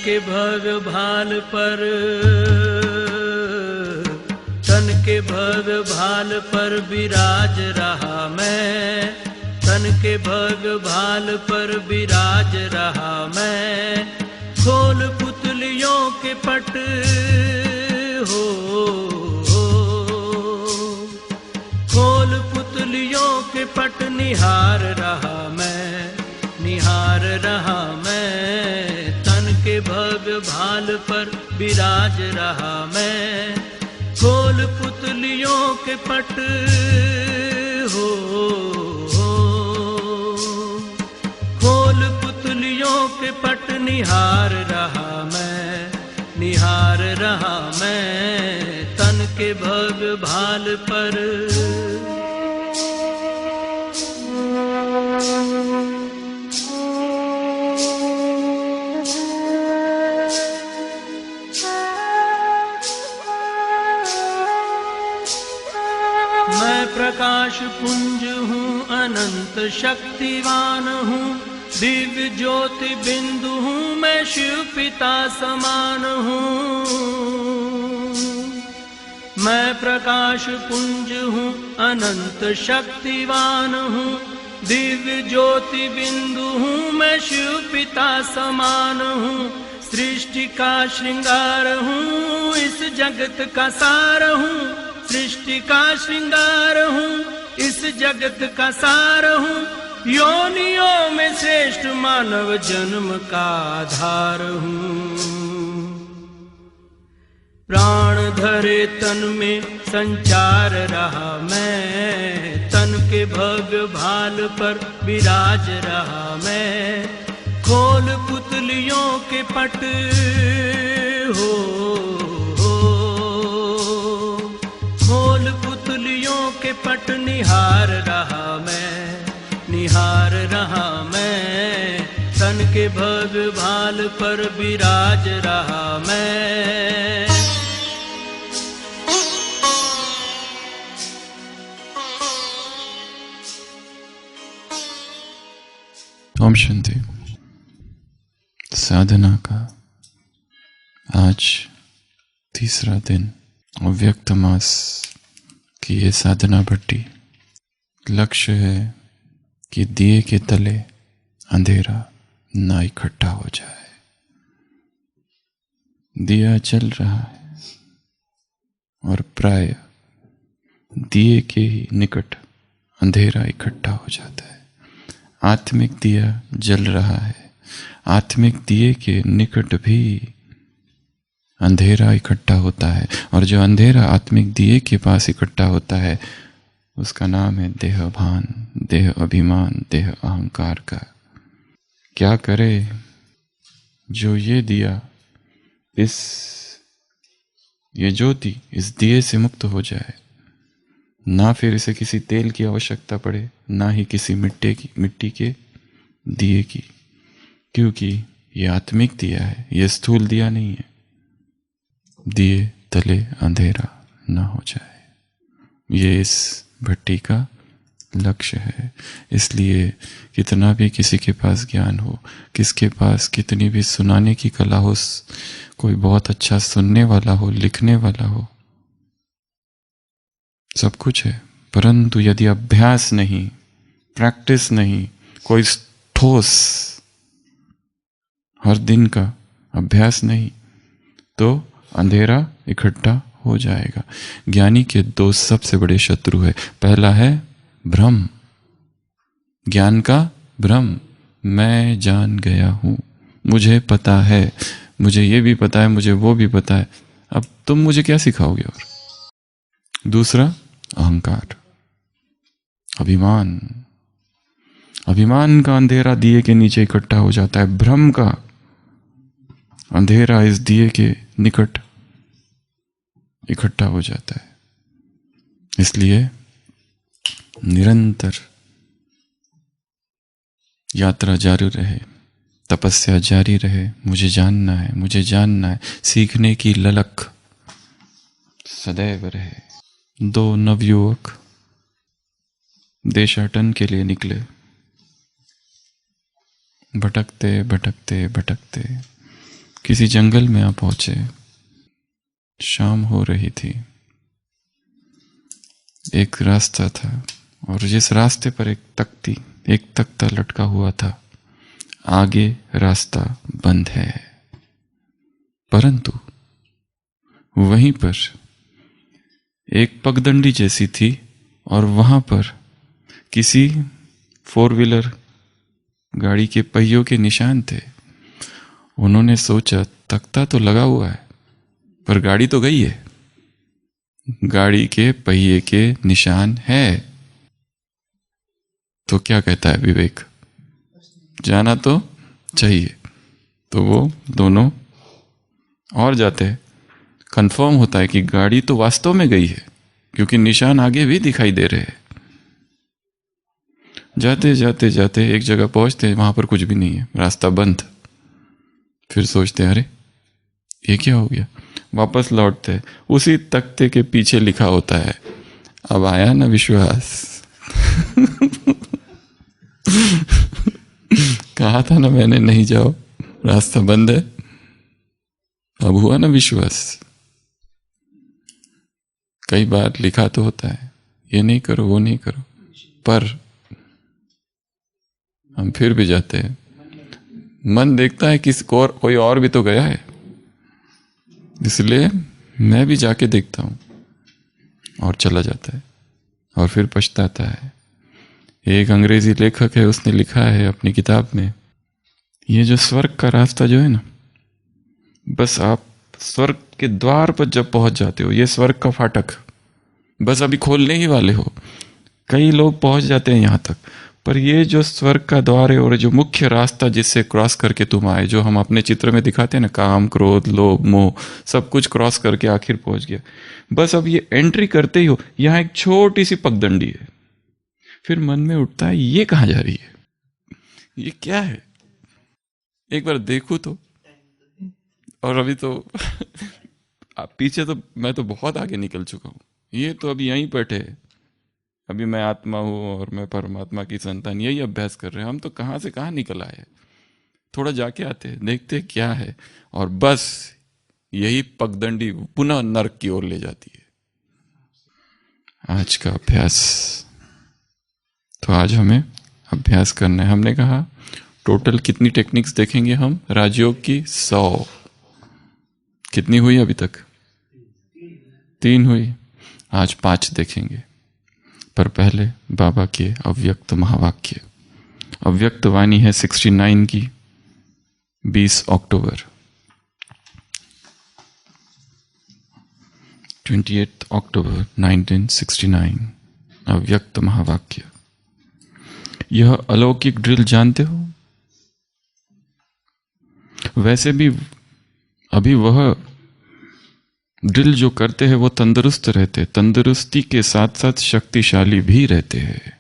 के भग भाल पर, तन के भग भाल पर विराज रहा मैं, तन के भग भाल पर विराज रहा मैं। खोल पुतलियों के पट हो, खोल पुतलियों के पट निहार रहा मैं, निहार रहा मैं। तन के भग भाल पर विराज रहा मैं। खोल पुतलियों के पट हो, खोल पुतलियों के पट निहार रहा मैं, निहार रहा मैं। तन के भग भाल पर मैं प्रकाश पुंज हूँ, अनंत शक्तिवान हूँ, दिव्य ज्योति बिंदु हूँ, मैं शिव पिता समान हूँ। मैं प्रकाश पुंज हूँ, अनंत शक्तिवान हूँ, दिव्य ज्योति बिंदु हूँ, मैं शिव पिता समान हूँ। सृष्टि का श्रृंगार हूँ, इस जगत का सार हूँ, सृष्टि का श्रृंगार हूँ, इस जगत का सार हूँ। योनियों में श्रेष्ठ मानव जन्म का आधार हूँ। प्राण धरे तन में संचार रहा मैं, तन के भग भाल पर विराज रहा मैं। खोल पुतलियों के पट हो, खोल पुतलियों के पट निहार रहा मैं, निहार रहा मैं। तन के भग भाल पर विराज रहा मैं। ओम शांति। साधना का आज तीसरा दिन, अव्यक्त मास की ये साधना भट्टी। लक्ष्य है कि दिए के तले अंधेरा ना इकट्ठा हो जाए। दिया जल रहा है और प्राय दिए के ही निकट अंधेरा इकट्ठा हो जाता है। आत्मिक दिया जल रहा है, आत्मिक दिए के निकट भी अंधेरा इकट्ठा होता है, और जो अंधेरा आत्मिक दिए के पास इकट्ठा होता है उसका नाम है देह भान, देह अभिमान, देह अहंकार का। क्या करे जो ये दिया, ये ज्योति इस दिए से मुक्त हो जाए, ना फिर इसे किसी तेल की आवश्यकता पड़े, ना ही किसी मिट्टी के दिए की, क्योंकि ये आत्मिक दिया है, ये स्थूल दिया नहीं है। दिए तले अंधेरा ना हो जाए, ये इस भट्टी का लक्ष्य है। इसलिए कितना भी किसी के पास ज्ञान हो, किसके पास कितनी भी सुनाने की कला हो, कोई बहुत अच्छा सुनने वाला हो, लिखने वाला हो, सब कुछ है, परंतु यदि अभ्यास नहीं, प्रैक्टिस नहीं, कोई ठोस हर दिन का अभ्यास नहीं, तो अंधेरा इकट्ठा हो जाएगा। ज्ञानी के दो सबसे बड़े शत्रु है। पहला है भ्रम, ज्ञान का भ्रम। मैं जान गया हूं, मुझे पता है, मुझे ये भी पता है, मुझे वो भी पता है, अब तुम मुझे क्या सिखाओगे। और दूसरा अहंकार, अभिमान। अभिमान का अंधेरा दिए के नीचे इकट्ठा हो जाता है, भ्रम का अंधेरा इस दिए के निकट इकट्ठा हो जाता है। इसलिए निरंतर यात्रा जारी रहे, तपस्या जारी रहे। मुझे जानना है, मुझे जानना है, सीखने की ललक सदैव रहे। दो नवयुवक देशाटन के लिए निकले। भटकते भटकते भटकते किसी जंगल में आप पहुंचे। शाम हो रही थी। एक रास्ता था और जिस रास्ते पर एक तख्ता लटका हुआ था। आगे रास्ता बंद है, परंतु वहीं पर एक पगडंडी जैसी थी और वहां पर किसी 4 व्हीलर गाड़ी के पहियों के निशान थे। उन्होंने सोचा तख्ता तो लगा हुआ है पर गाड़ी तो गई है, गाड़ी के पहिए के निशान है, तो क्या कहता है विवेक, जाना तो चाहिए। तो वो दोनों और जाते हैं। कंफर्म होता है कि गाड़ी तो वास्तव में गई है क्योंकि निशान आगे भी दिखाई दे रहे हैं। जाते जाते जाते एक जगह पहुंचते हैं, वहां पर कुछ भी नहीं है, रास्ता बंद। फिर सोचते हैं अरे ये क्या हो गया। वापस लौटते हैं, उसी तख्ते के पीछे लिखा होता है अब आया ना विश्वास। कहा था ना मैंने नहीं जाओ, रास्ता बंद है, अब हुआ ना विश्वास। कई बार लिखा तो होता है ये नहीं करो वो नहीं करो, पर हम फिर भी जाते हैं। मन देखता है किसी को और, कोई और भी तो गया है, इसलिए मैं भी जाके देखता हूं, और चला जाता है और फिर पछताता है। एक अंग्रेजी लेखक है, उसने लिखा है अपनी किताब में, ये जो स्वर्ग का रास्ता जो है ना, बस आप स्वर्ग के द्वार पर जब पहुंच जाते हो, ये स्वर्ग का फाटक बस अभी खोलने ही वाले हो। कई लोग पहुंच जाते हैं यहां तक, पर ये जो स्वर्ग का द्वार है और जो मुख्य रास्ता जिससे क्रॉस करके तुम आए, जो हम अपने चित्र में दिखाते हैं ना, काम क्रोध लोभ मोह सब कुछ क्रॉस करके आखिर पहुंच गया। बस अब ये एंट्री करते ही हो, यहां एक छोटी सी पगडंडी है। फिर मन में उठता है ये कहां जा रही है, ये क्या है, एक बार देखूं तो। और अभी तो पीछे तो मैं तो बहुत आगे निकल चुका हूं, ये तो अभी यहीं बैठे है। अभी मैं आत्मा हूं और मैं परमात्मा की संतान, यही अभ्यास कर रहे हैं। हम तो कहां से कहां निकल आए हैं। थोड़ा जाके आते हैं, देखते हैं क्या है, और बस यही पगडंडी पुनः नरक की ओर ले जाती है। आज का अभ्यास, तो आज हमें अभ्यास करना है। हमने कहा टोटल कितनी टेक्निक्स देखेंगे हम, राजयोग की 100। कितनी हुई अभी तक? 3 हुई, आज 5 देखेंगे। पर पहले बाबा के अव्यक्त महावाक्य। अव्यक्त वाणी है 69 की, 20 अक्टूबर 28 अक्टूबर 1969। अव्यक्त महावाक्य। यह अलौकिक ड्रिल जानते हो? वैसे भी अभी वह ड्रिल जो करते हैं वो तंदुरुस्त रहते, तंदुरुस्ती के साथ साथ शक्तिशाली भी रहते हैं।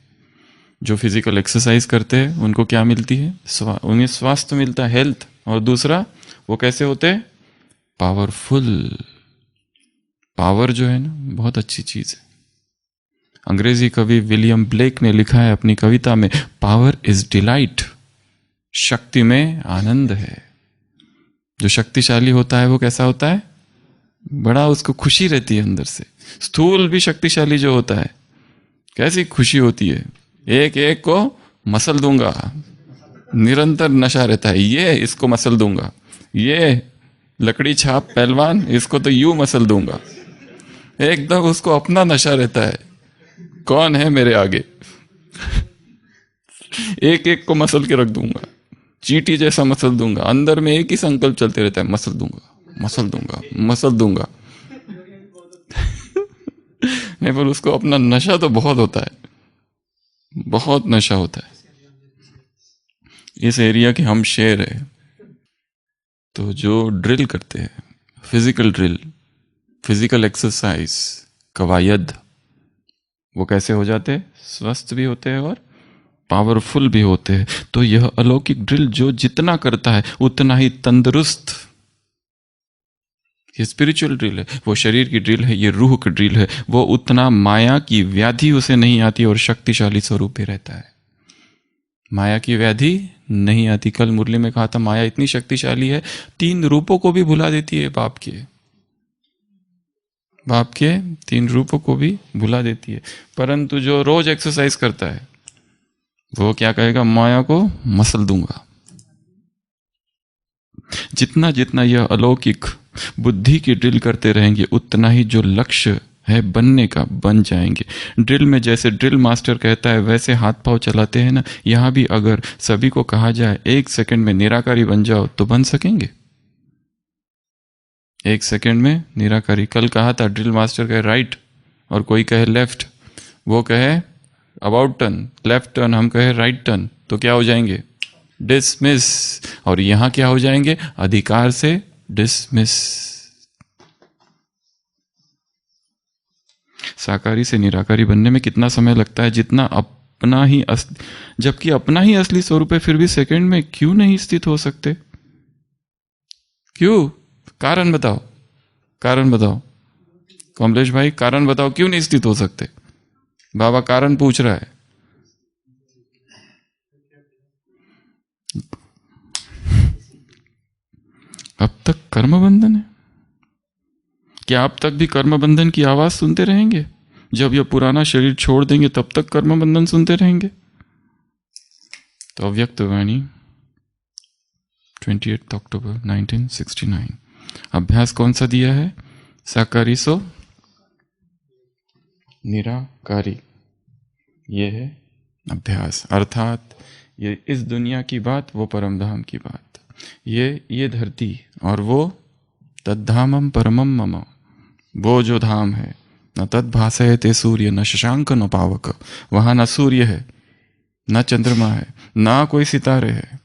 जो फिजिकल एक्सरसाइज करते हैं उनको क्या मिलती है? उन्हें स्वास्थ्य मिलता है, हेल्थ। और दूसरा वो कैसे होते हैं? पावरफुल। पावर जो है ना, बहुत अच्छी चीज है। अंग्रेजी कवि विलियम ब्लेक ने लिखा है अपनी कविता में, पावर इज डिलाइट। शक्ति में आनंद है। जो शक्तिशाली होता है वो कैसा होता है? बड़ा उसको खुशी रहती है अंदर से। स्थूल भी शक्तिशाली जो होता है, कैसी खुशी होती है, एक एक को मसल दूंगा, निरंतर नशा रहता है। ये इसको मसल दूंगा, ये लकड़ी छाप पहलवान, इसको तो यूं मसल दूंगा। एकदम उसको अपना नशा रहता है, कौन है मेरे आगे। एक एक को मसल के रख दूंगा, चींटी जैसा मसल दूंगा। अंदर में एक ही संकल्प चलते रहता है, मसल दूंगा मसल दूंगा मसल दूंगा। नहीं, पर उसको अपना नशा तो बहुत होता है, बहुत नशा होता है। इस एरिया के हम शेर है। तो जो ड्रिल करते हैं, फिजिकल ड्रिल, फिजिकल एक्सरसाइज, कवायद, वो कैसे हो जाते हैं? स्वस्थ भी होते हैं और पावरफुल भी होते हैं। तो यह अलौकिक ड्रिल जो जितना करता है उतना ही तंदुरुस्त। ये स्पिरिचुअल ड्रिल है, वो शरीर की ड्रिल है, ये रूह की ड्रिल है। वो उतना माया की व्याधि उसे नहीं आती और शक्तिशाली स्वरूप पे रहता है। माया की व्याधि नहीं आती। कल मुरली में कहा था माया इतनी शक्तिशाली है, 3 रूपों को भी भुला देती है। बाप के 3 रूपों को भी भुला देती है। परंतु जो रोज एक्सरसाइज करता है वो क्या कहेगा? माया को मसल दूंगा। जितना जितना यह अलौकिक बुद्धि की ड्रिल करते रहेंगे, उतना ही जो लक्ष्य है बनने का बन जाएंगे। ड्रिल में जैसे ड्रिल मास्टर कहता है वैसे हाथ पांव चलाते हैं ना, यहां भी अगर सभी को कहा जाए 1 सेकंड में निराकारी बन जाओ तो बन सकेंगे? 1 सेकंड में निराकारी। कल कहा था ड्रिल मास्टर कहे राइट और कोई कहे लेफ्ट, वो कहे अबाउट टर्न, लेफ्ट टर्न, हम कहे राइट टर्न, तो क्या हो जाएंगे? डिसमिस। और यहां क्या हो जाएंगे? अधिकार से डिसमिस। साकारी से निराकारी बनने में कितना समय लगता है? जितना अपना ही जबकि अपना ही असली स्वरूप है, फिर भी सेकंड में क्यों नहीं स्थित हो सकते? क्यों? कारण बताओ, कारण बताओ कमलेश भाई, कारण बताओ क्यों नहीं स्थित हो सकते? बाबा कारण पूछ रहा है। अब तक कर्म बंधन है। क्या अब तक भी कर्म बंधन की आवाज सुनते रहेंगे? जब यह पुराना शरीर छोड़ देंगे तब तक कर्म बंधन सुनते रहेंगे? तो अव्यक्त वाणी 28 अक्टूबर 1969। अभ्यास कौन सा दिया है? साकारी सो निराकारी। ये है अभ्यास। अर्थात ये इस दुनिया की बात, वो परम धाम की बात। ये धरती और वो तद्धामम परमम मम, वो जो धाम है। न तद भासयते सूर्य न शशांक न पावक, वहां न सूर्य है, न चंद्रमा है, ना कोई सितारे है,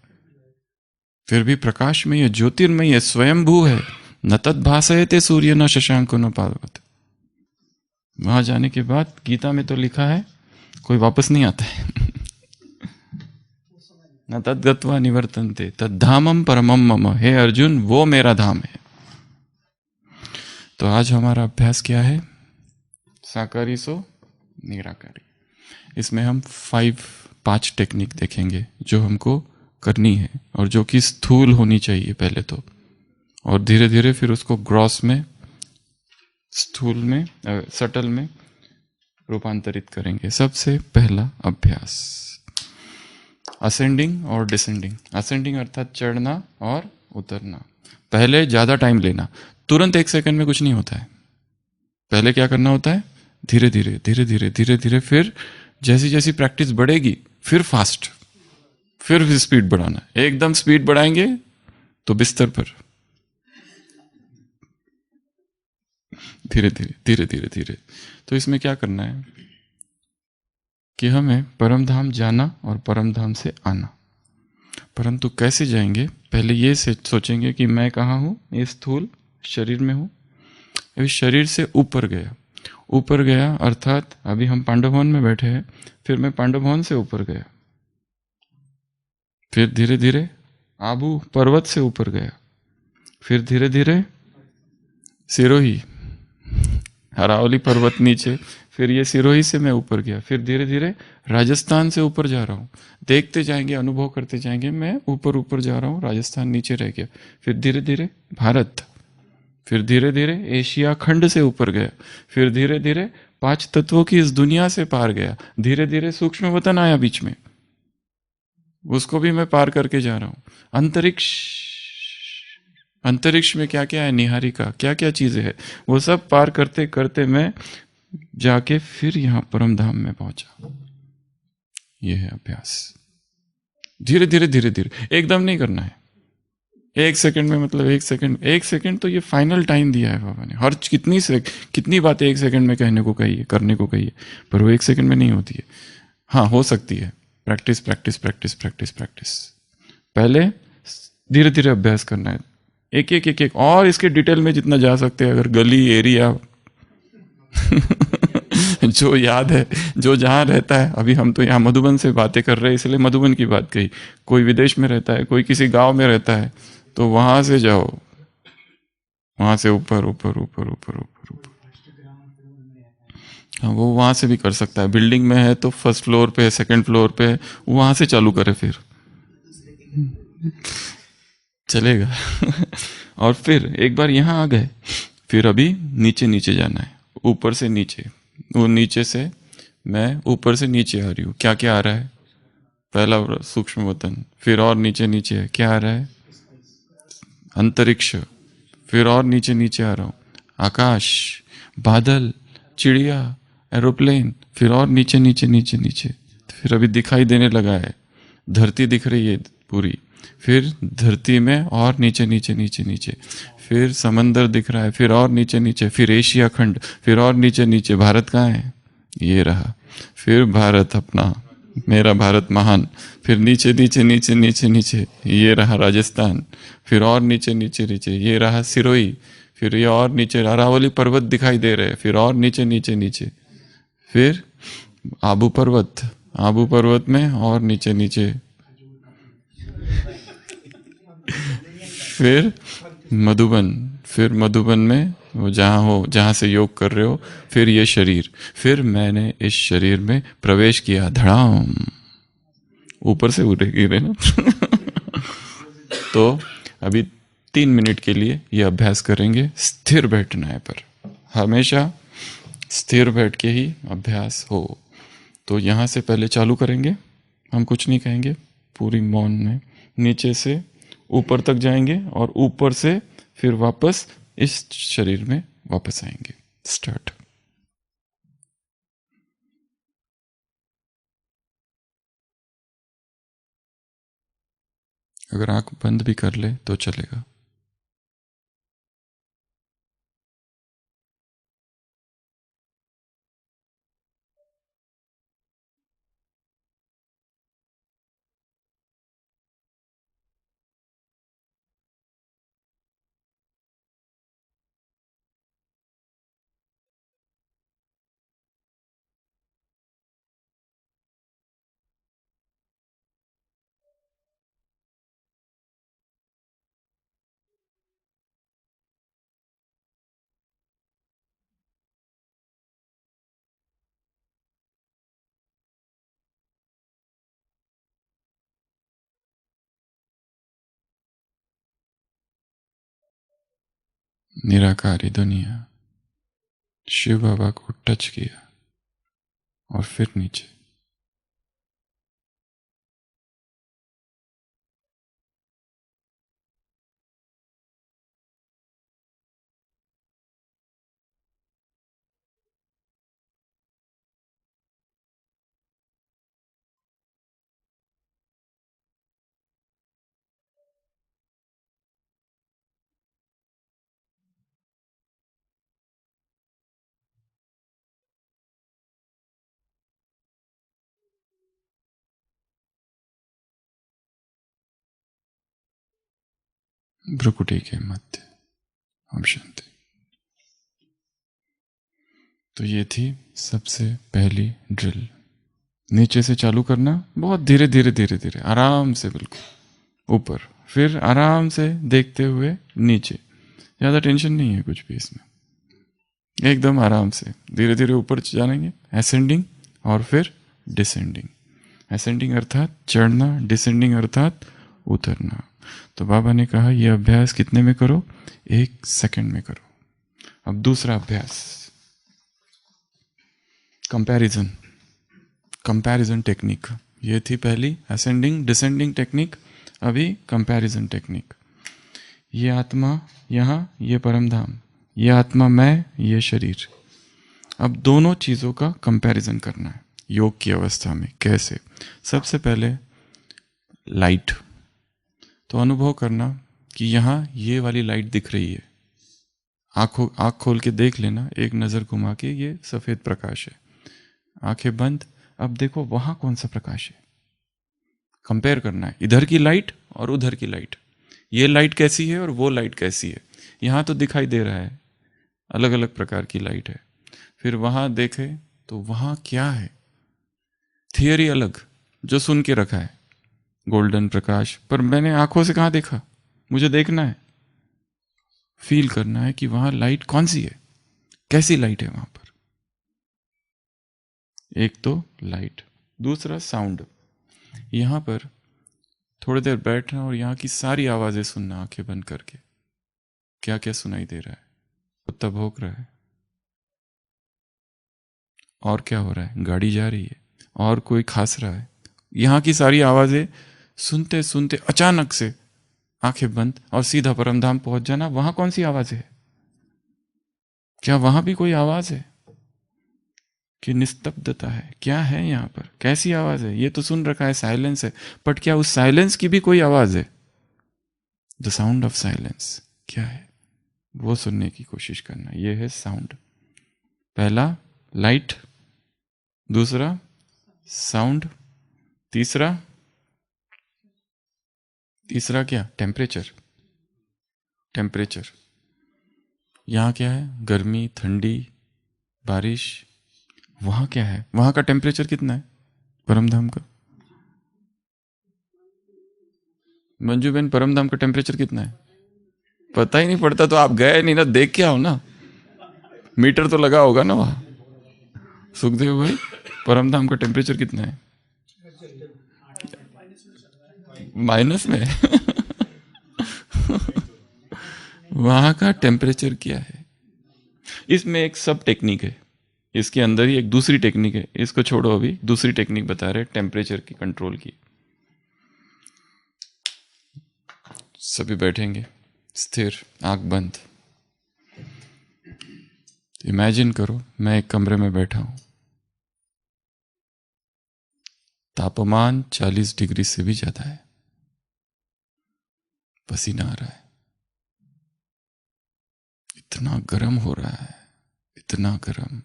फिर भी प्रकाश में ये ज्योतिर्मय है, स्वयंभू है। न तद भासयते सूर्य न शशांक न पावक। वहां जाने के बाद गीता में तो लिखा है कोई वापस नहीं आता है। न तद गत्वा निवर्तन्ते तद्धामम परमम मम। हे अर्जुन, वो मेरा धाम है। तो आज हमारा अभ्यास क्या है? साकारी सो निराकारी। इसमें हम 5 टेक्निक देखेंगे जो हमको करनी है और जो कि स्थूल होनी चाहिए पहले तो, और धीरे धीरे फिर उसको ग्रॉस में, स्थूल में, सटल में रूपांतरित करेंगे। सबसे पहला अभ्यास असेंडिंग और डिसेंडिंग। असेंडिंग अर्थात चढ़ना और उतरना। पहले ज्यादा टाइम लेना, तुरंत 1 सेकंड में कुछ नहीं होता है। पहले क्या करना होता है? धीरे धीरे धीरे धीरे धीरे धीरे, फिर जैसी जैसी प्रैक्टिस बढ़ेगी फिर फास्ट, फिर स्पीड बढ़ाना। एकदम स्पीड बढ़ाएंगे तो बिस्तर पर। धीरे धीरे धीरे धीरे धीरे। तो इसमें क्या करना है कि हमें परम धाम जाना और परम धाम से आना। परंतु कैसे जाएंगे? पहले ये सोचेंगे कि मैं कहाँ हूं? ये स्थूल शरीर में हूं। अभी शरीर से ऊपर गया, ऊपर गया अर्थात अभी हम पांडव भवन में बैठे हैं, फिर मैं पांडव भवन से ऊपर गया, फिर धीरे धीरे आबू पर्वत से ऊपर गया, फिर धीरे धीरे सिरोही, हरावली पर्वत नीचे, फिर ये सिरोही से मैं ऊपर गया, फिर धीरे धीरे राजस्थान से ऊपर जा रहा हूँ। देखते जाएंगे, अनुभव करते जाएंगे, मैं ऊपर ऊपर जा रहा हूँ, राजस्थान नीचे रह गया, फिर धीरे धीरे भारत, फिर धीरे धीरे एशिया खंड से ऊपर गया, फिर धीरे धीरे 5 तत्वों की इस दुनिया से पार गया, धीरे धीरे सूक्ष्म वतन आया बीच में, उसको भी मैं पार करके जा रहा हूँ। अंतरिक्ष में क्या क्या है, निहारिका, क्या क्या चीजें हैं, वो सब पार करते करते मैं जाके फिर यहां परम धाम में पहुंचा। ये है अभ्यास। धीरे धीरे धीरे धीरे, एकदम नहीं करना है। 1 सेकंड में, मतलब 1 सेकंड तो ये फाइनल टाइम दिया है बाबा ने। हर कितनी बातें 1 सेकंड में कहने को कही है, करने को कही है, पर वो 1 सेकंड में नहीं होती है। हाँ, हो सकती है। Practice practice practice practice practice. पहले धीरे धीरे अभ्यास करना है, एक एक एक एक, और इसके डिटेल में जितना जा सकते हैं, अगर गली एरिया जो याद है, जो जहां रहता है। अभी हम तो यहाँ मधुबन से बातें कर रहे हैं, इसलिए मधुबन की बात कही। कोई विदेश में रहता है, कोई किसी गांव में रहता है, तो वहां से जाओ, वहां से ऊपर ऊपर ऊपर ऊपर ऊपर ऊपर। हाँ, वो वहाँ से भी कर सकता है। बिल्डिंग में है तो फर्स्ट फ्लोर पे है, सेकंड फ्लोर पे है, वहाँ से चालू करे फिर चलेगा। और फिर एक बार यहाँ आ गए, फिर अभी नीचे नीचे जाना है, ऊपर से नीचे। वो नीचे से मैं ऊपर से नीचे आ रही हूँ, क्या क्या आ रहा है? पहला सूक्ष्म वतन, फिर और नीचे नीचे है, क्या आ रहा है? अंतरिक्ष, फिर और नीचे नीचे आ रहा हूँ, आकाश, बादल, चिड़िया, एरोप्लेन, फिर और नीचे नीचे नीचे नीचे, फिर अभी दिखाई देने लगा है, धरती दिख रही है पूरी, फिर धरती में और नीचे नीचे नीचे नीचे, फिर समंदर दिख रहा है, फिर और नीचे नीचे, फिर एशिया खंड, फिर और नीचे नीचे। भारत कहाँ है? ये रहा। फिर भारत अपना, मेरा भारत महान, फिर नीचे नीचे नीचे नीचे नीचे, ये रहा राजस्थान, फिर और नीचे नीचे नीचे, ये रहा सिरोही, फिर ये और नीचे अरावली पर्वत दिखाई दे रहे, फिर और नीचे नीचे नीचे, फिर आबू पर्वत, आबू पर्वत में और नीचे नीचे, फिर मधुबन, फिर मधुबन में वो जहाँ हो, जहाँ से योग कर रहे हो, फिर ये शरीर, फिर मैंने इस शरीर में प्रवेश किया, धड़ाम, ऊपर से उड़े गिरे ना। तो अभी 3 मिनट के लिए ये अभ्यास करेंगे, स्थिर बैठना है, पर हमेशा स्थिर बैठ के ही अभ्यास हो। तो यहाँ से पहले चालू करेंगे, हम कुछ नहीं कहेंगे, पूरी मौन में नीचे से ऊपर तक जाएंगे और ऊपर से फिर वापस इस शरीर में वापस आएंगे। स्टार्ट। अगर आंख बंद भी कर ले तो चलेगा। निराकारी दुनिया, शिव बाबा को टच किया और फिर नीचे। भ्रुकुटी के मध्य। ओम शांति। तो ये थी सबसे पहली ड्रिल। नीचे से चालू करना, बहुत धीरे धीरे धीरे धीरे, आराम से, बिल्कुल ऊपर, फिर आराम से देखते हुए नीचे। ज़्यादा टेंशन नहीं है कुछ भी इसमें, एकदम आराम से धीरे धीरे ऊपर जाएंगे, असेंडिंग और फिर डिसेंडिंग। असेंडिंग अर्थात चढ़ना, डिसेंडिंग अर्थात उतरना। तो बाबा ने कहा यह अभ्यास कितने में करो? 1 सेकंड में करो। अब दूसरा अभ्यास, कंपैरिजन, कंपैरिजन टेक्निक। ये थी पहली असेंडिंग डिसेंडिंग टेक्निक, अभी कंपैरिजन टेक्निक। ये आत्मा यहाँ, ये परम धाम, ये आत्मा मैं, ये शरीर। अब दोनों चीज़ों का कंपैरिजन करना है योग की अवस्था में। कैसे? सबसे पहले लाइट, तो अनुभव करना कि यहाँ ये वाली लाइट दिख रही है, आँख खोल के देख लेना, एक नज़र घुमा के, ये सफ़ेद प्रकाश है। आंखें बंद, अब देखो वहाँ कौन सा प्रकाश है, कंपेयर करना है इधर की लाइट और उधर की लाइट। ये लाइट कैसी है और वो लाइट कैसी है। यहाँ तो दिखाई दे रहा है अलग अलग प्रकार की लाइट है, फिर वहाँ देखे तो वहाँ क्या है, थियरी अलग, जो सुन के रखा है गोल्डन प्रकाश, पर मैंने आंखों से कहाँ देखा, मुझे देखना है, फील करना है कि वहाँ लाइट कौन सी है, कैसी लाइट है वहाँ पर। एक तो लाइट, दूसरा साउंड। यहाँ पर थोड़ी देर बैठना और यहाँ की सारी आवाज़ें सुनना आंखें बंद करके। क्या क्या सुनाई दे रहा है? कुत्ता भौंक रहा है, और क्या हो रहा है? गाड़ी जा रही है, और कोई खांस रहा है। यहाँ की सारी आवाज़ें सुनते सुनते अचानक से आंखें बंद और सीधा परमधाम पहुंच जाना। वहां कौन सी आवाज़ है? क्या वहां भी कोई आवाज़ है कि निस्तब्धता है? क्या है यहाँ पर? कैसी आवाज़ है? ये तो सुन रखा है, साइलेंस है, बट क्या उस साइलेंस की भी कोई आवाज़ है? द साउंड ऑफ साइलेंस क्या है, वो सुनने की कोशिश करना। ये है साउंड। पहला लाइट, दूसरा साउंड, तीसरा क्या? टेम्परेचर। टेम्परेचर यहाँ क्या है? गर्मी, ठंडी, बारिश। वहां क्या है? वहां का टेम्परेचर कितना है परमधाम का? मंजू बहन, परमधाम का टेम्परेचर कितना है? पता ही नहीं पड़ता तो आप गए नहीं ना, देख के आओ ना। मीटर तो लगा होगा ना वहां। सुखदेव भाई, परमधाम का टेम्परेचर कितना है? माइनस में। वहां का टेम्परेचर क्या है? इसमें एक सब टेक्निक है, इसके अंदर ही एक दूसरी टेक्निक है। इसको छोड़ो, अभी दूसरी टेक्निक बता रहे टेम्परेचर की कंट्रोल की। सभी बैठेंगे स्थिर, आंख बंद। इमेजिन करो मैं एक कमरे में बैठा हूं, तापमान 40 डिग्री से भी ज्यादा है, पसीना आ रहा है, इतना गर्म हो रहा है, इतना गर्म।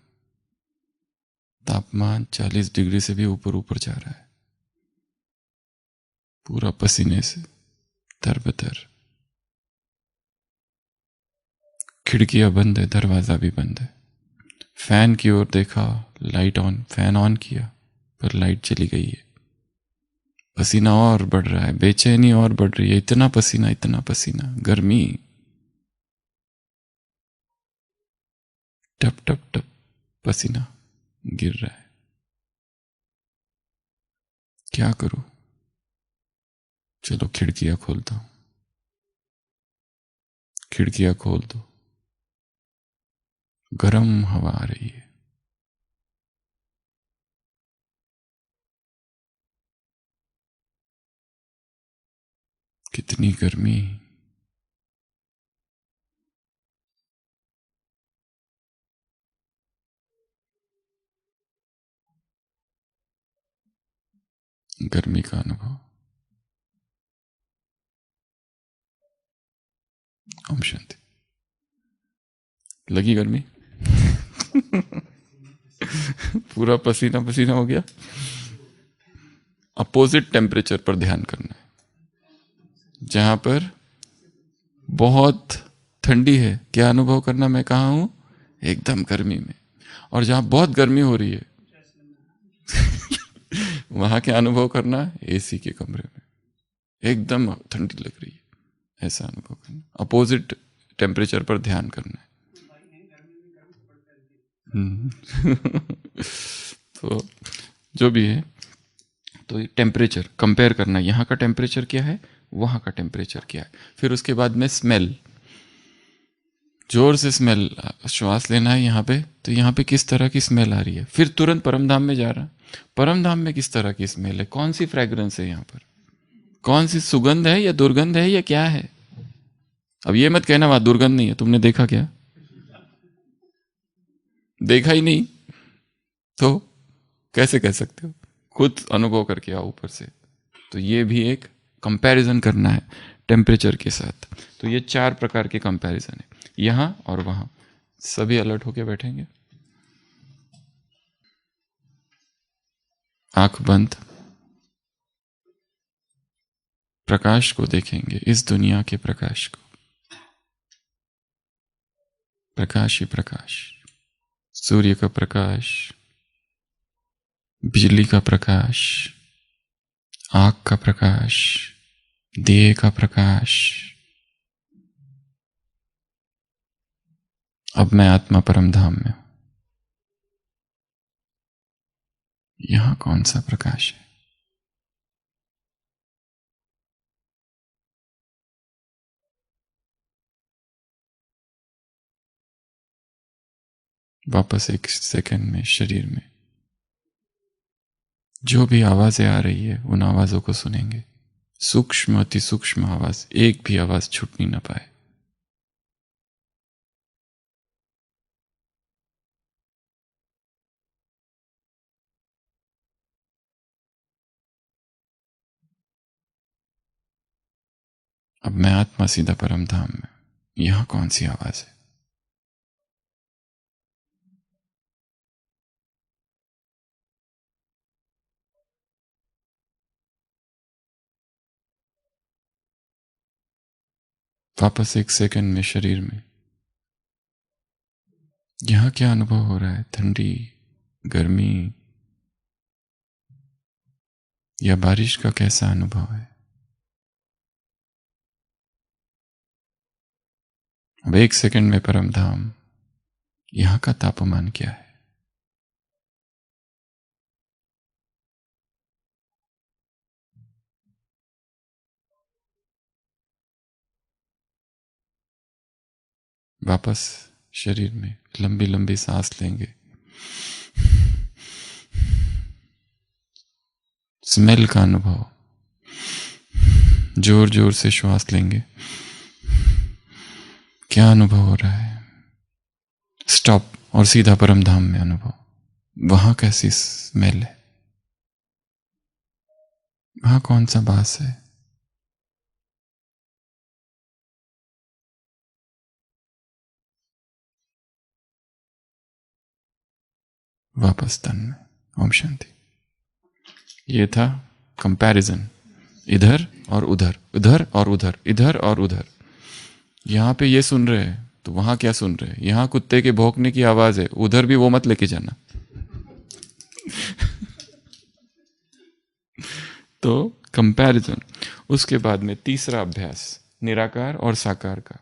तापमान 40 डिग्री से भी ऊपर ऊपर जा रहा है, पूरा पसीने से तरबतर। खिड़कियां बंद है, दरवाजा भी बंद है। फैन की ओर देखा, लाइट ऑन, फैन ऑन किया पर लाइट चली गई है। पसीना और बढ़ रहा है, बेचैनी और बढ़ रही है, इतना पसीना, इतना पसीना, गर्मी। टप टप टप पसीना गिर रहा है। क्या करूं? चलो खिड़कियां खोलता हूं। खिड़कियां खोल दो, गर्म हवा आ रही है। कितनी गर्मी। गर्मी का अनुभव। ओम शांति। लगी गर्मी? पूरा पसीना पसीना हो गया। अपोजिट टेम्परेचर पर ध्यान करना है। जहां पर बहुत ठंडी है, क्या अनुभव करना? मैं कहा हूं एकदम गर्मी में। और जहां बहुत गर्मी हो रही है, वहां क्या अनुभव करना है? एसी के कमरे में एकदम ठंडी लग रही है, ऐसा अनुभव करना। अपोजिट टेम्परेचर पर ध्यान करना है। तो जो भी है, तो टेम्परेचर कंपेयर करना, यहाँ का टेम्परेचर क्या है, वहाँ का टेम्परेचर क्या है। फिर उसके बाद में स्मेल, जोर से स्मेल, श्वास लेना है यहाँ पे, तो यहाँ पे किस तरह की स्मेल आ रही है। फिर तुरंत परमधाम में जा रहा, परमधाम में किस तरह की स्मेल है, कौन सी फ्रेग्रेंस है यहाँ पर, कौन सी सुगंध है या दुर्गंध है या क्या है। अब ये मत कहना वहां दुर्गंध नहीं है, तुमने देखा क्या? देखा ही नहीं तो कैसे कह सकते हो? खुद अनुभव करके आओ ऊपर से। तो ये भी एक कंपैरिजन करना है टेम्परेचर के साथ। तो ये 4 प्रकार के कंपैरिजन है, यहां और वहां। सभी अलर्ट होके बैठेंगे, आंख बंद, प्रकाश को देखेंगे, इस दुनिया के प्रकाश को। प्रकाश ही प्रकाश, सूर्य का प्रकाश, बिजली का प्रकाश, आंख का प्रकाश, दिए का प्रकाश। अब मैं आत्मा परमधाम में हूं। यहां कौन सा प्रकाश है? वापस एक सेकंड में शरीर में जो भी आवाजें आ रही है उन आवाजों को सुनेंगे। सूक्ष्म अति सूक्ष्म आवाज, एक भी आवाज छूटनी ना पाए। अब मैं आत्मा सीधा परम धाम में, यहां कौन सी आवाज है? वापस एक सेकंड में शरीर में यहां क्या अनुभव हो रहा है? ठंडी, गर्मी या बारिश का कैसा अनुभव है? अब एक सेकंड में परम धाम, यहां का तापमान क्या है? वापस शरीर में लंबी लंबी सांस लेंगे। स्मेल का अनुभव, जोर जोर से श्वास लेंगे। क्या अनुभव हो रहा है? स्टॉप और सीधा परम धाम में अनुभव। वहां कैसी स्मेल है? वहां कौन सा बास है? वापस तन में। ओम शांति। ये था कंपैरिजन, इधर और उधर, इधर और उधर, इधर और उधर। यहां पे ये सुन रहे हैं तो वहां क्या सुन रहे हैं? यहां कुत्ते के भौंकने की आवाज है, उधर भी वो मत लेके जाना। तो कंपैरिजन। उसके बाद में तीसरा अभ्यास निराकार और साकार का।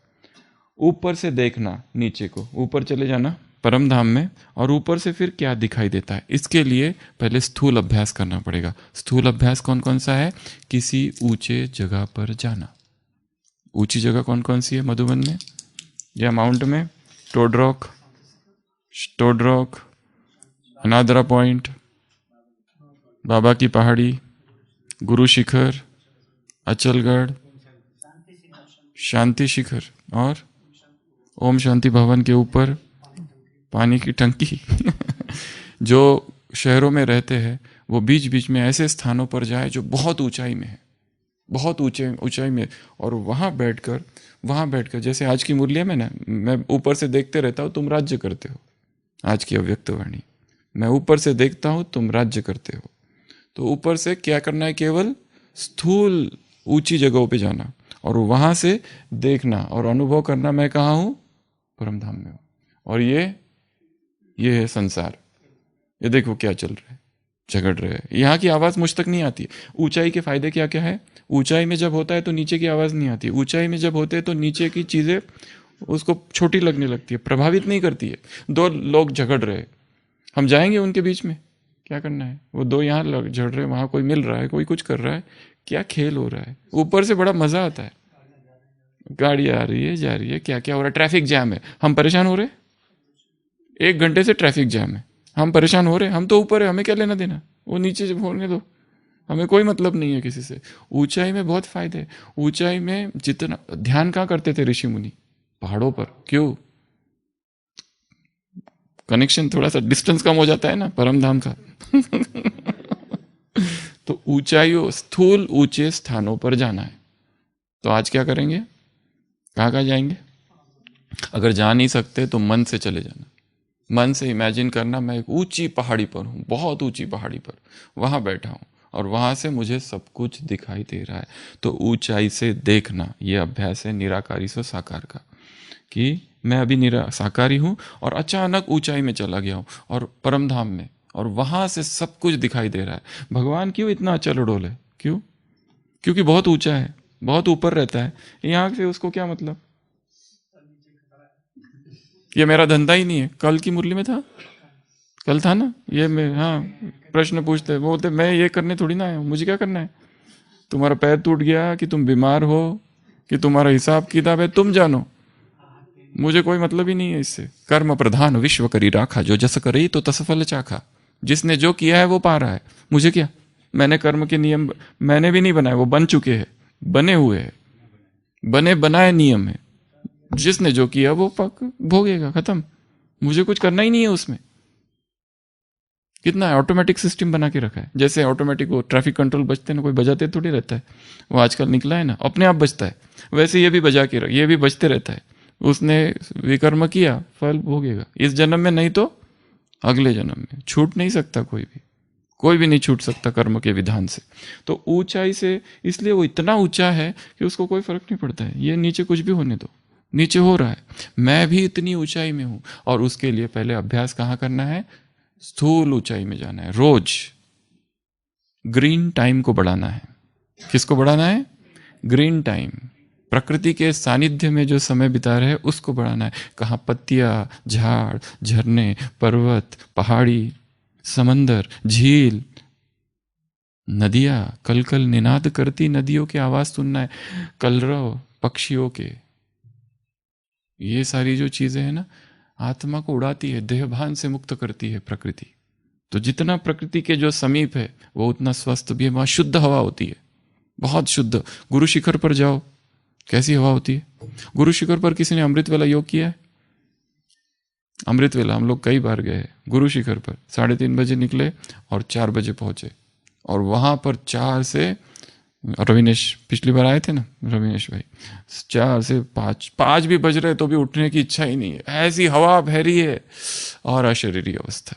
ऊपर से देखना नीचे को, ऊपर चले जाना परम धाम में, और ऊपर से फिर क्या दिखाई देता है। इसके लिए पहले स्थूल अभ्यास करना पड़ेगा। स्थूल अभ्यास कौन कौन सा है? किसी ऊंचे जगह पर जाना। ऊंची जगह कौन कौन सी है मधुबन में या माउंट में? टोडरॉक, स्टोडरॉक, अनादरा पॉइंट, बाबा की पहाड़ी, गुरु शिखर, अचलगढ़, शांति शिखर, और ओम शांति भवन के ऊपर पानी की टंकी। जो शहरों में रहते हैं वो बीच बीच में ऐसे स्थानों पर जाए जो बहुत ऊंचाई में है, बहुत ऊंचाई में, और वहां बैठकर जैसे आज की मुरलिया में ना, मैं ऊपर से देखते रहता हूं, तुम राज्य करते हो। आज की अव्यक्त वाणी, मैं ऊपर से देखता हूं, तुम राज्य करते हो। तो ऊपर से क्या करना है? केवल स्थूल ऊंची जगहों पे जाना और वहां से देखना और अनुभव करना, मैं कहाँ हूं? परम धाम में हूं। और ये है संसार। ये देखो क्या चल रहा है, झगड़ रहे हैं। यहाँ की आवाज मुझ तक नहीं आती। ऊंचाई के फायदे क्या क्या है? ऊंचाई में जब होता है तो नीचे की आवाज नहीं आती। ऊंचाई में जब होते हैं तो नीचे की चीजें उसको छोटी लगने लगती है, प्रभावित नहीं करती है। दो लोग झगड़ रहे, हम जाएंगे उनके बीच में? क्या करना है? वो दो यहाँ झगड़ रहे, वहां कोई मिल रहा है, कोई कुछ कर रहा है, क्या खेल हो रहा है। ऊपर से बड़ा मजा आता है, गाड़ी आ रही है, जा रही है, क्या क्या हो रहा है, ट्रैफिक जैम है, हम परेशान हो रहे। 1 घंटे से ट्रैफिक जैम है, हम परेशान हो रहे। हम तो ऊपर है, हमें क्या लेना देना, वो नीचे होने दो, हमें कोई मतलब नहीं है किसी से। ऊंचाई में बहुत फायदे हैं। ऊंचाई में जितना ध्यान कहाँ करते थे ऋषि मुनि? पहाड़ों पर। क्यों? कनेक्शन, थोड़ा सा डिस्टेंस कम हो जाता है ना परम धाम का। तो ऊंचाइयों, स्थूल ऊंचे स्थानों पर जाना है। तो आज क्या करेंगे? कहाँ कहाँ जाएंगे? अगर जा नहीं सकते तो मन से चले जाना। मन से इमेजिन करना, मैं एक ऊंची पहाड़ी पर हूँ, बहुत ऊंची पहाड़ी पर वहां बैठा हूँ और वहां से मुझे सब कुछ दिखाई दे रहा है। तो ऊंचाई से देखना, ये अभ्यास है निराकारी से साकार का, कि मैं अभी साकारी हूं और अचानक ऊंचाई में चला गया हूं और परम धाम में, और वहां से सब कुछ दिखाई दे रहा है। भगवान क्यों इतना अचल उड़ोल है? क्यों? क्योंकि बहुत ऊंचा है, बहुत ऊपर रहता है। यहां से उसको क्या मतलब? ये मेरा धंधा ही नहीं है। कल की मुरली में था, कल था ना ये, मैं हाँ प्रश्न पूछते, वो बोलते मैं ये करने थोड़ी ना आया हूँ, मुझे क्या करना है? तुम्हारा पैर टूट गया कि तुम बीमार हो कि तुम्हारा हिसाब किताब है, तुम जानो, मुझे कोई मतलब ही नहीं है इससे। कर्म प्रधान विश्व करी राखा, जो जस करी तो तस फल चाखा। जिसने जो किया है वो पा रहा है, मुझे क्या? मैंने कर्म के नियम मैंने भी नहीं बनाए, वो बन चुके हैं, बने हुए हैं, बने बनाए नियम है। जिसने जो किया वो पक भोगेगा, खत्म। मुझे कुछ करना ही नहीं है उसमें। कितना ऑटोमेटिक सिस्टम बना के रखा है, जैसे ऑटोमेटिक वो ट्रैफिक कंट्रोल बजते ना, कोई बजाते थोड़ी रहता है, वो आजकल निकला है ना, अपने आप बजता है। वैसे ये भी बजा के ये भी बजते रहता है। उसने विकर्म किया, फल भोगेगा, इस जन्म में नहीं तो अगले जन्म में। छूट नहीं सकता कोई भी, कोई भी नहीं छूट सकता कर्म के विधान से। तो ऊंचाई से इसलिए वो इतना ऊंचा है कि उसको कोई फर्क नहीं पड़ता है, ये नीचे कुछ भी होने दो, नीचे हो रहा है, मैं भी इतनी ऊंचाई में हूं। और उसके लिए पहले अभ्यास कहाँ करना है? स्थूल ऊंचाई में जाना है। रोज ग्रीन टाइम को बढ़ाना है। किसको बढ़ाना है? Green time. प्रकृति के सानिध्य में जो समय बिता रहे हैं उसको बढ़ाना है। कहाँ पत्तियां, झाड़, झरने, पर्वत, पहाड़ी, समंदर, झील, नदियां, कल कल निनाद करती नदियों की आवाज सुनना है, कलरव पक्षियों के। ये सारी जो चीजें हैं ना, आत्मा को उड़ाती है, देहभान से मुक्त करती है प्रकृति। तो जितना प्रकृति के जो समीप है वो उतना स्वस्थ भी है। वहां शुद्ध हवा होती है, बहुत शुद्ध। गुरु शिखर पर जाओ, कैसी हवा होती है। गुरु शिखर पर किसी ने अमृत वेला योग किया है? अमृत वेला हम लोग कई बार गए। गुरु शिखर पर 3:30 बजे निकले और 4 बजे पहुंचे। और वहां पर 4 से, रविनेश पिछली बार आए थे ना, रविनेश भाई, 4 से 5 भी बज रहे तो भी उठने की इच्छा ही नहीं है, ऐसी हवा बह रही है। और अशरीरी अवस्था,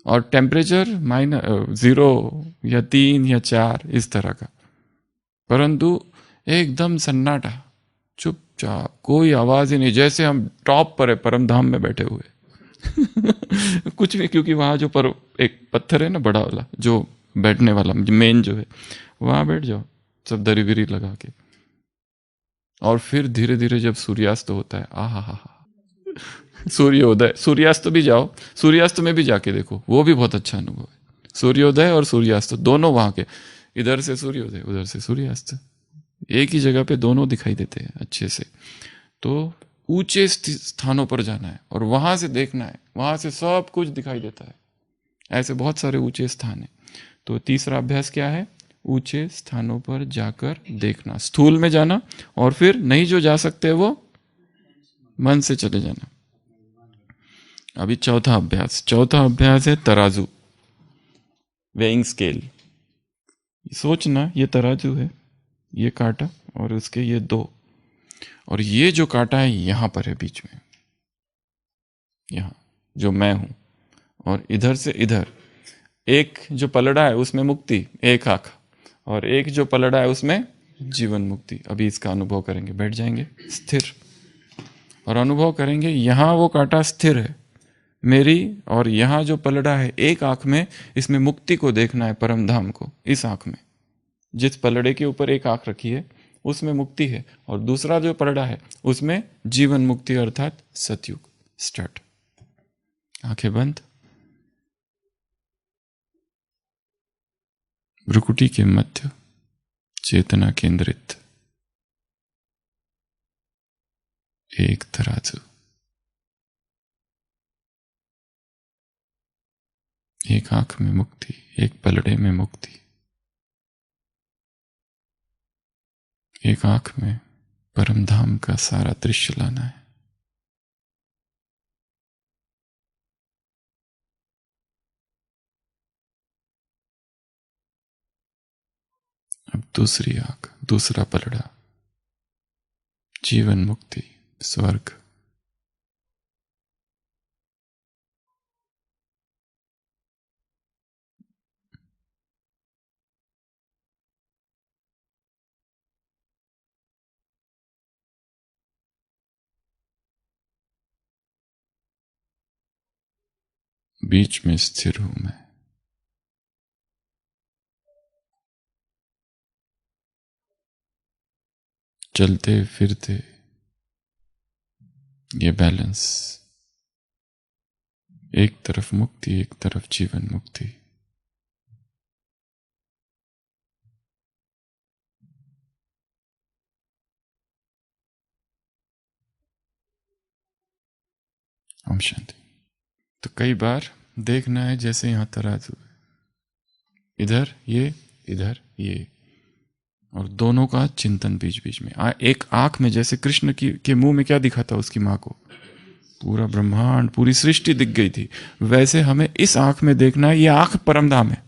और टेम्परेचर -0 या 3 या 4 इस तरह का, परंतु एकदम सन्नाटा, चुपचाप, कोई आवाज ही नहीं, जैसे हम टॉप पर है, परम धाम में बैठे हुए। कुछ भी, क्योंकि वहां जो पर एक पत्थर है ना बड़ा वाला, जो बैठने वाला मेन जो है, वहां बैठ जाओ सब दरी विरी लगा के। और फिर धीरे धीरे जब सूर्यास्त होता है, आहा हा हा, सूर्योदय, सूर्यास्त भी जाओ, सूर्यास्त में भी जाके देखो, वो भी बहुत अच्छा अनुभव है। सूर्योदय और सूर्यास्त दोनों वहां के, इधर से सूर्योदय उधर से सूर्यास्त, एक ही जगह पे दोनों दिखाई देते हैं अच्छे से। तो ऊंचे स्थानों पर जाना है और वहां से देखना है, वहां से सब कुछ दिखाई देता है। ऐसे बहुत सारे ऊंचे स्थान है। तो तीसरा अभ्यास क्या है? ऊंचे स्थानों पर जाकर देखना, स्थूल में जाना, और फिर नहीं जो जा सकते वो मन से चले जाना। अभी चौथा अभ्यास है तराजू, वेइंग स्केल। सोचना, ये तराजू है, ये कांटा और उसके ये 2, और ये जो कांटा है यहां पर है बीच में, यहां जो मैं हूं, और इधर से इधर एक जो पलड़ा है उसमें मुक्ति, एक आंख, और एक जो पलड़ा है उसमें जीवन मुक्ति। अभी इसका अनुभव करेंगे, बैठ जाएंगे स्थिर और अनुभव करेंगे। यहां वो कांटा स्थिर है मेरी, और यहां जो पलड़ा है एक आंख में, इसमें मुक्ति को देखना है, परम धाम को। इस आंख में, जिस पलड़े के ऊपर एक आंख रखी है उसमें मुक्ति है, और दूसरा जो पलड़ा है उसमें जीवन मुक्ति अर्थात सतयुग। स्टार्ट। आंखें बंद, भ्रुकुटी के मध्य चेतना केंद्रित, एक तराजू, एक आंख में मुक्ति, एक पलड़े में मुक्ति, एक आंख में परम धाम का सारा दृश्य लाना है। अब दूसरी आंख, दूसरा पलड़ा, जीवन मुक्ति, स्वर्ग। बीच में स्थिर हूं मैं। चलते फिरते ये बैलेंस, एक तरफ मुक्ति, एक तरफ जीवन मुक्ति। ओम शांति। तो कई बार देखना है जैसे यहां तराजू है, इधर ये, और दोनों का चिंतन बीच बीच में। एक आंख में जैसे कृष्ण के मुंह में क्या दिखा था उसकी मां को, पूरा ब्रह्मांड, पूरी सृष्टि दिख गई थी। वैसे हमें इस आंख में देखना है, ये आंख परमधाम है।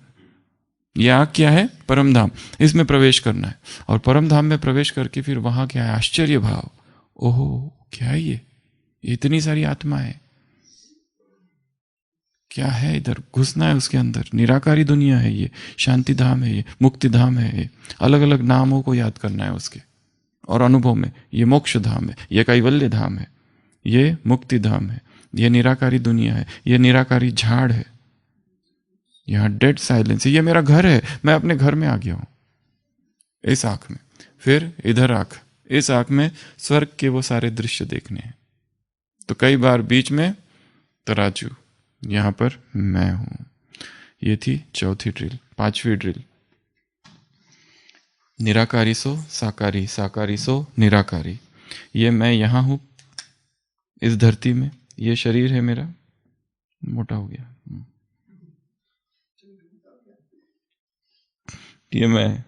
ये आंख क्या है? परमधाम। इसमें प्रवेश करना है, और परमधाम में प्रवेश करके फिर वहां क्या है? आश्चर्य भाव। ओहो, क्या है ये? इतनी सारी आत्मा है, क्या है? इधर घुसना है उसके अंदर। निराकारी दुनिया है ये, शांति धाम है ये, मुक्ति धाम है ये। अलग अलग नामों को याद करना है उसके, और अनुभव में ये मोक्ष धाम है, ये कैवल्य धाम है, ये मुक्ति धाम है, ये निराकारी दुनिया है, ये निराकारी झाड़ है, यहाँ डेड साइलेंस है, ये मेरा घर है, मैं अपने घर में आ गया हूं इस आंख में। फिर इधर आंख, इस आंख में स्वर्ग के वो सारे दृश्य देखने हैं। तो कई बार बीच में तराजू, यहां पर मैं हूं। ये थी चौथी ड्रिल। पांचवी ड्रिल, निराकारी सो साकारी, साकारी सो निराकारी। ये मैं यहां हूं इस धरती में, ये शरीर है मेरा, मोटा हो गया, ये मैं।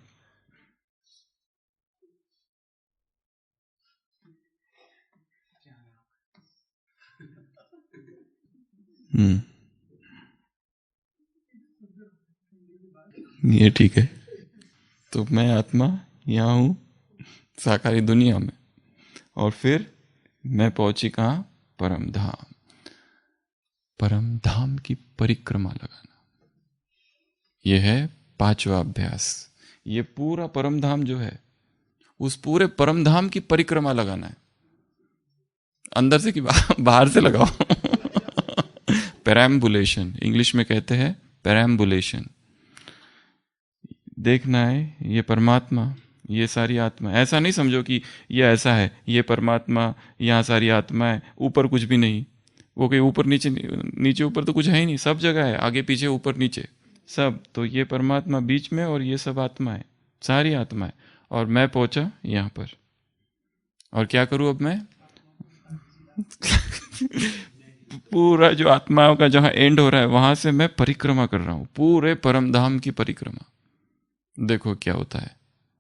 ये ठीक है। तो मैं आत्मा यहाँ हूँ साकारी दुनिया में, और फिर मैं पहुंची कहाँ? परम धाम। परम धाम की परिक्रमा लगाना, यह है पांचवा अभ्यास। ये पूरा परम धाम जो है, उस पूरे परम धाम की परिक्रमा लगाना है। अंदर से कि बाहर से लगाओ। पेरम्बुलेशन इंग्लिश में कहते हैं, पेरम्बुलेशन। देखना है ये परमात्मा, ये सारी आत्मा। ऐसा नहीं समझो कि ये ऐसा है, ये परमात्मा, यहाँ सारी आत्मा है, ऊपर कुछ भी नहीं। वो कहीं ऊपर नीचे, नीचे ऊपर तो कुछ है ही नहीं, सब जगह है, आगे पीछे ऊपर नीचे सब। तो ये परमात्मा बीच में, और ये सब आत्मा है, सारी आत्मा है। और मैं पहुंचा यहाँ पर, और क्या करूं अब मैं? पूरा जो आत्माओं का जहां एंड हो रहा है, वहां से मैं परिक्रमा कर रहा हूं, पूरे परम धाम की परिक्रमा। देखो क्या होता है,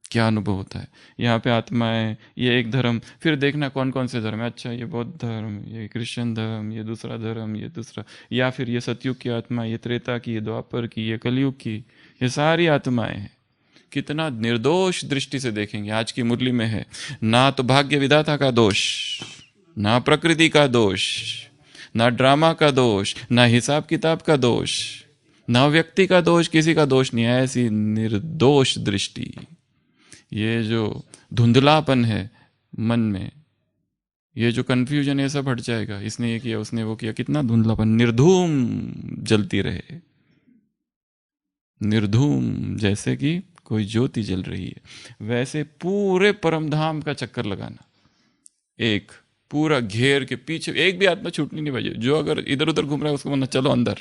क्या अनुभव होता है। यहाँ पे आत्माएं, ये एक धर्म, फिर देखना कौन कौन से धर्म है। अच्छा, ये बौद्ध धर्म, ये क्रिश्चियन धर्म, ये दूसरा धर्म, ये दूसरा, या फिर ये सतयुग की आत्मा, ये त्रेता की, ये द्वापर की, ये कलयुग की, ये सारी आत्माएं हैं। कितना निर्दोष दृष्टि से देखेंगे। आज की मुरली में है, ना तो भाग्य विधाता का दोष, ना प्रकृति का दोष, ना ड्रामा का दोष, ना हिसाब किताब का दोष, ना व्यक्ति का दोष, किसी का दोष नहीं है। ऐसी निर्दोष दृष्टि, ये जो धुंधलापन है मन में, ये जो कंफ्यूजन, ये सब हट जाएगा। इसने ये किया, उसने वो किया, कितना धुंधलापन, निर्धूम जलती रहे, निर्धूम, जैसे कि कोई ज्योति जल रही है। वैसे पूरे परमधाम का चक्कर लगाना, एक पूरा घेर के पीछे, एक भी आत्मा छूटनी नहीं चाहिए। जो अगर इधर उधर घूम रहा है उसको बोलना चलो अंदर।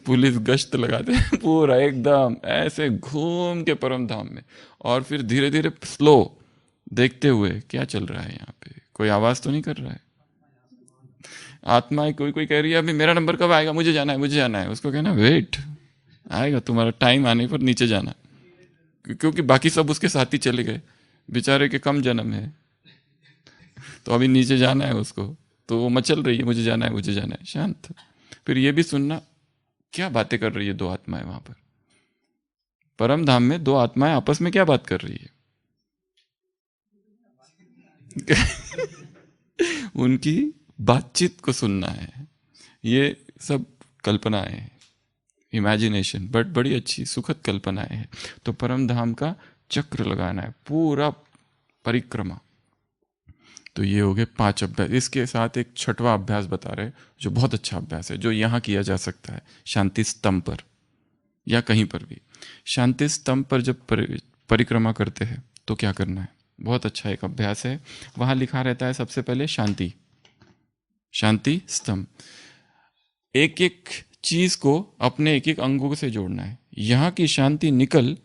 पुलिस गश्त लगाते हैं पूरा एकदम ऐसे घूम के परम धाम में, और फिर धीरे धीरे स्लो देखते हुए क्या चल रहा है यहाँ पे, कोई आवाज तो नहीं कर रहा है। आत्मा कोई कोई कह रही है अभी मेरा नंबर कब आएगा, मुझे जाना है, मुझे जाना है। उसको कहना वेट, आएगा तुम्हारा टाइम आने पर नीचे जाना, क्योंकि बाकी सब उसके साथ ही चले गए, बेचारे के कम जन्म है, तो अभी नीचे जाना है उसको। तो वो मचल रही है, मुझे जाना है, मुझे जाना है। शांत। फिर ये भी सुनना क्या बातें कर रही है दो आत्माएं वहां पर परम धाम में। दो आत्माएं आपस में क्या बात कर रही है? उनकी बातचीत को सुनना है। ये सब कल्पनाएं हैं, इमेजिनेशन, बट बड़ी अच्छी सुखद कल्पनाएं हैं। तो परम धाम का चक्र लगाना है, पूरा परिक्रमा। तो ये हो गए 5 अभ्यास। इसके साथ एक छठवां अभ्यास बता रहे, जो बहुत अच्छा अभ्यास है, जो यहाँ किया जा सकता है शांति स्तंभ पर या कहीं पर भी। शांति स्तंभ पर जब परिक्रमा करते हैं तो क्या करना है? बहुत अच्छा एक अभ्यास है। वहाँ लिखा रहता है सबसे पहले शांति, शांति स्तंभ। एक एक चीज को अपने एक एक अंगों से जोड़ना है। यहाँ की शांति निकल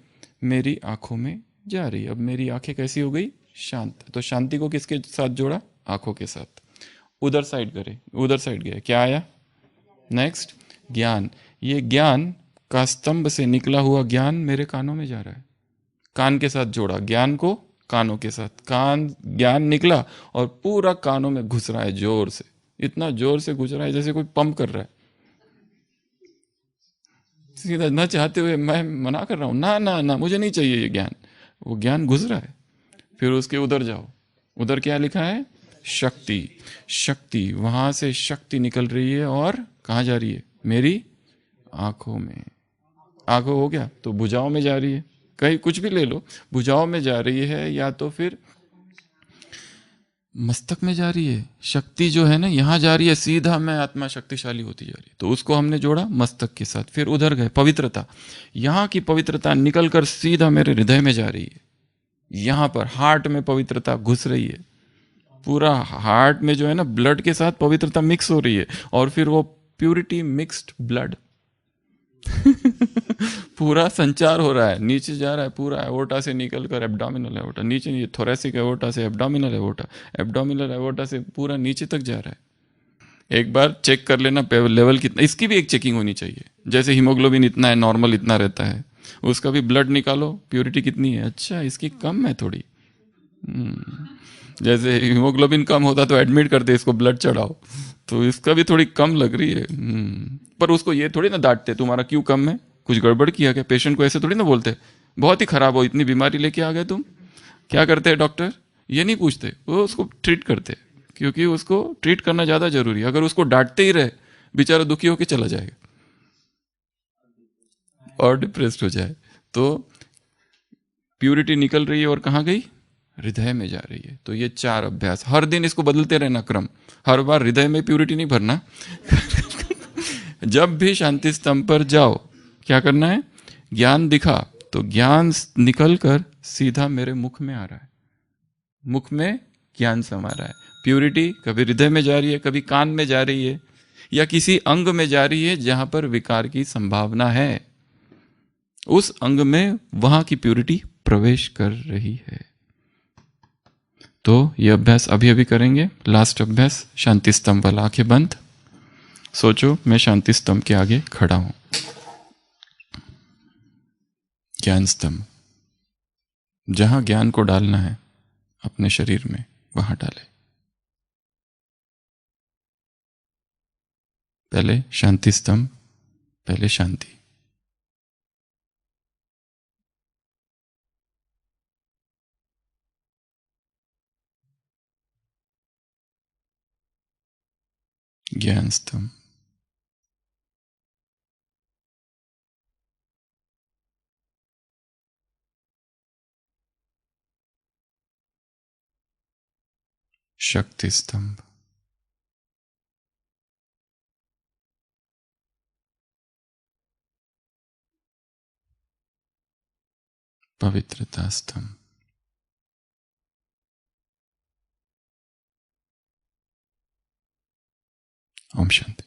मेरी आंखों में जा रही है। अब मेरी आंखें कैसी हो गई? शांत। तो शांति को किसके साथ जोड़ा? आंखों के साथ। उधर साइड करे, उधर साइड गए, क्या आया? नेक्स्ट ज्ञान। ये ज्ञान का स्तंभ से निकला हुआ ज्ञान मेरे कानों में जा रहा है। कान के साथ जोड़ा ज्ञान को, कानों के साथ। कान, ज्ञान निकला और पूरा कानों में घुस रहा है जोर से। इतना जोर से घुस रहा है जैसे कोई पंप कर रहा है। सीधा न चाहते हुए मैं मना कर रहा हूं, ना ना ना मुझे नहीं चाहिए ये ज्ञान। वो ज्ञान घुस रहा है। फिर उसके उधर जाओ, उधर क्या लिखा है? शक्ति। शक्ति, वहां से शक्ति निकल रही है और कहाँ जा रही है? मेरी आंखों में। आंखों हो गया तो भुजाओं में जा रही है, कहीं कुछ भी ले लो, भुजाओं में जा रही है या तो फिर मस्तक में जा रही है। शक्ति जो है ना यहाँ जा रही है सीधा, मैं आत्मा शक्तिशाली होती जा रही है, तो उसको हमने जोड़ा मस्तक के साथ। फिर उधर गए पवित्रता। यहाँ की पवित्रता निकल कर सीधा मेरे हृदय में जा रही है। यहाँ पर हार्ट में पवित्रता घुस रही है। पूरा हार्ट में जो है ना ब्लड के साथ पवित्रता मिक्स हो रही है और फिर वो प्यूरिटी मिक्स्ड ब्लड पूरा संचार हो रहा है, नीचे जा रहा है पूरा एओर्टा से निकल कर एब्डोमिनल एओर्टा, नीचे ये थोरेसिक एओर्टा से एब्डोमिनल एओर्टा, एब्डोमिनल एओर्टा से पूरा नीचे तक जा रहा है। एक बार चेक कर लेना लेवल कितना, इसकी भी एक चेकिंग होनी चाहिए। जैसे हीमोग्लोबिन इतना है, नॉर्मल इतना रहता है, उसका भी ब्लड निकालो, प्योरिटी कितनी है, अच्छा इसकी कम है थोड़ी। जैसे हीमोग्लोबिन कम होता तो एडमिट करते, इसको ब्लड चढ़ाओ, तो इसका भी थोड़ी कम लग रही है। पर उसको ये थोड़ी ना डांटते तुम्हारा क्यों कम है, कुछ गड़बड़ किया क्या? पेशेंट को ऐसे थोड़ी ना बोलते बहुत ही खराब हो, इतनी बीमारी लेके आ गए तुम। क्या करते हैं डॉक्टर? ये नहीं पूछते, वो उसको ट्रीट करते, क्योंकि उसको ट्रीट करना ज्यादा जरूरी है। अगर उसको डांटते ही रहे बेचारा दुखी होकर चला जाएगा और डिप्रेस्ड हो जाए। तो प्यूरिटी निकल रही है और कहाँ गई? हृदय में जा रही है। तो ये 4 अभ्यास, हर दिन इसको बदलते रहना क्रम। हर बार हृदय में प्यूरिटी नहीं भरना जब भी शांति स्तंभ पर जाओ क्या करना है? ज्ञान दिखा तो ज्ञान निकल कर सीधा मेरे मुख में आ रहा है, मुख में ज्ञान समा रहा है। प्यूरिटी कभी हृदय में जा रही है, कभी कान में जा रही है, या किसी अंग में जा रही है जहां पर विकार की संभावना है, उस अंग में वहां की प्यूरिटी प्रवेश कर रही है। तो ये अभ्यास अभी अभी करेंगे। लास्ट अभ्यास शांति स्तंभ वाला। आंखें बंद, सोचो मैं शांति स्तंभ के आगे खड़ा हूं। ज्ञान स्तंभ, जहां ज्ञान को डालना है अपने शरीर में वहां डाले। पहले शांति स्तंभ, पहले शांति। ज्ञान स्तंभ, शक्ति स्तंभ, पवित्रता स्तंभ। ओम शांति।